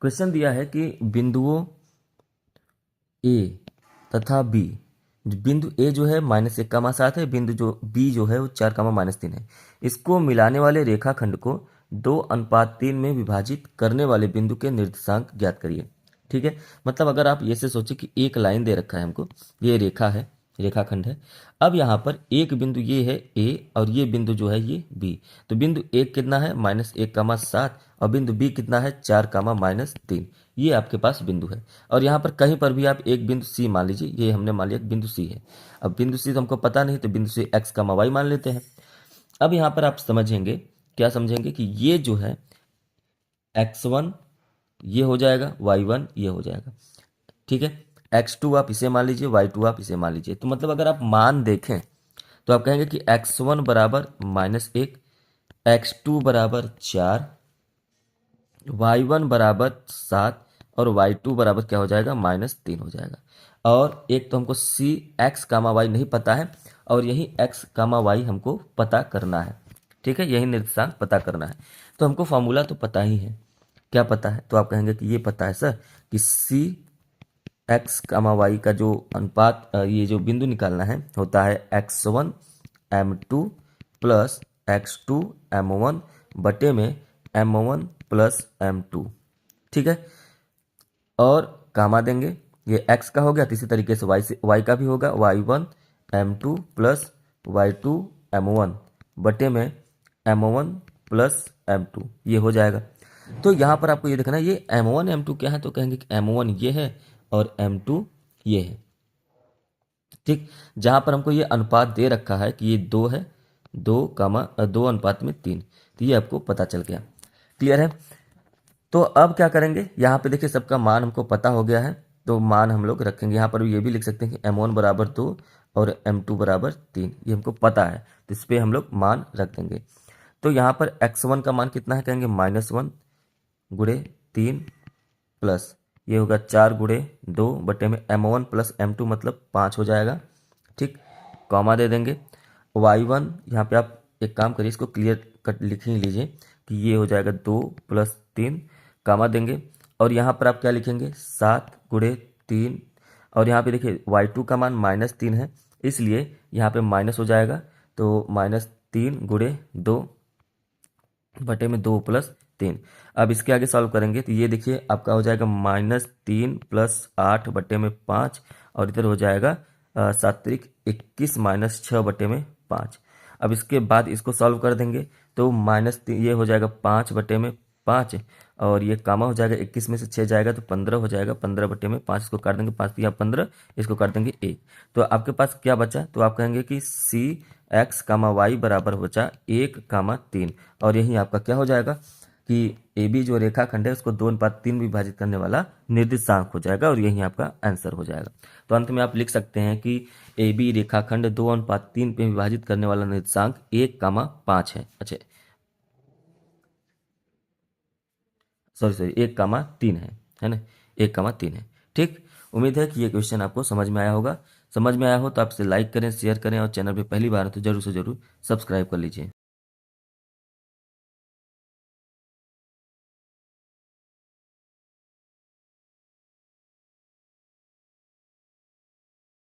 Question दिया है कि बिंदुओं ए तथा बी, बिंदु ए जो है -1,7 है, बिंदु जो बी जो है वो 4, -3 है। इसको मिलाने वाले रेखाखंड को 2:3 में विभाजित करने वाले बिंदु के निर्देशांक ज्ञात करिए। ठीक है, मतलब अगर आप ये से सोचे कि एक लाइन दे रखा है हमको, ये रेखा है, रेखाखंड है। अब यहाँ पर एक बिंदु ये है ए और ये बिंदु जो है ये बी। तो बिंदु ए कितना है -1,7 और बिंदु बी कितना है 4, -3। ये आपके पास बिंदु है। और यहाँ पर कहीं पर भी आप एक बिंदु सी मान लीजिए, ये हमने मान लिया बिंदु सी है। अब बिंदु सी तो हमको पता नहीं, तो बिंदु सी x, y मान लेते हैं। अब यहाँ पर आप समझेंगे, क्या समझेंगे कि ये जो है x1 ये हो जाएगा, y1 ये हो जाएगा। ठीक है, x2 आप इसे मान लीजिए, y2 आप इसे मान लीजिए। तो मतलब अगर आप मान देखें तो आप कहेंगे कि x1 बराबर -1, x2 बराबर 4, y1 बराबर 7 और y2 बराबर क्या हो जाएगा -3 हो जाएगा। और एक तो हमको सी x, y नहीं पता है और यही x, y हमको पता करना है। ठीक है, यही निर्देशांक पता करना है। तो हमको फॉर्मूला तो पता ही है, क्या पता है, तो आप कहेंगे कि ये पता है सर कि सी x, y का जो अनुपात, ये जो बिंदु निकालना है होता है x1 m2 plus x2 m1 बटे में m1 प्लस m2। ठीक है, और कामा देंगे, ये x का हो गया, तो इसी तरीके से y का भी होगा, y1 m2 plus y2 m1 बटे में m1 प्लस m2, ये हो जाएगा। तो यहाँ पर आपको ये देखना है, ये m1 m2 क्या है, तो कहेंगे कि m1 ये है और m2 ये है। ठीक, जहां पर हमको ये अनुपात दे रखा है कि ये 2 है, 2:3, तो ये आपको पता चल गया। क्लियर है। तो अब क्या करेंगे, यहाँ पे देखिए सबका मान हमको पता हो गया है, तो मान हम लोग रखेंगे। यहाँ पर ये भी लिख सकते हैं कि m1 बराबर 2 और m2 बराबर 3, ये हमको पता है, तो इस पर हम लोग मान रख देंगे। तो यहाँ पर x1 का मान कितना है, कहेंगे -1 गुणे 3 प्लस ये होगा 4 गुणे 2 बटे में m1 प्लस m2 मतलब 5 हो जाएगा। ठीक, कॉमा दे देंगे। y1 यहाँ पे आप एक काम करिए, इसको क्लियर कट लिख ही लीजिए कि ये हो जाएगा 2 + 3, कामा देंगे। और यहाँ पर आप क्या लिखेंगे, 7 गुणे 3, और यहाँ पे देखिए y2 का मान -3 है, इसलिए यहाँ पे माइनस हो जाएगा, तो -3 गुणे 2 बटे में 2 + 3। अब इसके आगे सॉल्व करेंगे तो ये देखिए आपका हो जाएगा -3 + 8 बटे में 5, और इधर हो जाएगा 7 × 21 -6 बटे में 5। अब इसके बाद इसको सॉल्व कर देंगे तो ये हो जाएगा 5 बटे में 5, और ये कामा हो जाएगा, 21 में से 6 जाएगा तो 15 हो जाएगा, 15 बटे में 5, इसको काट देंगे, 5 × 15, इसको काट देंगे 1। तो आपके पास क्या बचा, तो आप कहेंगे कि सी x, y बराबर बचा 1, 3, और यही आपका क्या हो जाएगा कि ए बी जो रेखाखंड है उसको 2:3 विभाजित करने वाला निर्देशांक हो जाएगा, और यही आपका आंसर हो जाएगा। तो अंत में आप लिख सकते हैं कि ए बी रेखाखंड 2:3 पे विभाजित करने वाला निर्देशांक 1, 5 है। अच्छा, सॉरी 1, 3 है ना, 1, 3 है। ठीक, उम्मीद है कि ये क्वेश्चन आपको समझ में आया होगा। समझ में आया हो तो आपसे लाइक करें, शेयर करें, और चैनल पे पहली बार है तो जरूर से जरूर सब्सक्राइब कर लीजिए।